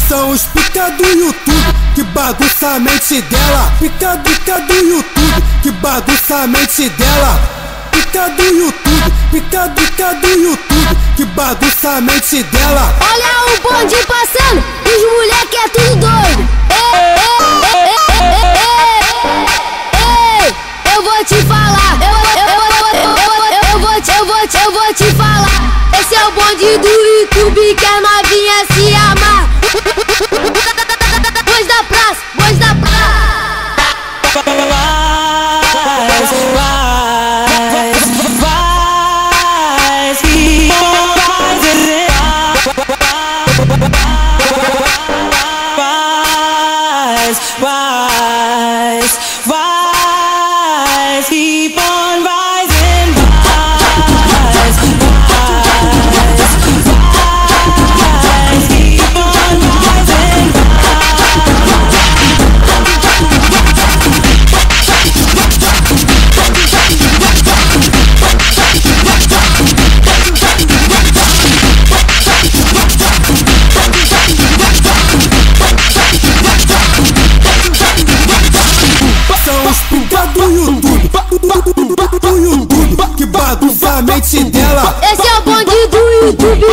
São os pica do YouTube que bagunça a mente dela. Pica do YouTube que bagunça a mente dela. Pica do YouTube, pica do YouTube que bagunça a mente dela. Olha o bonde passando, os moleque é tudo doido. Eu vou te falar, eu vou te falar. Esse é o bonde do YouTube que a novinha se ama. Bonde da praça, bonde da praça. Rise, keep on rising, keep on rising, São os pica do YouTube que bagunça a mente dela. Esse é o bonde do YouTube.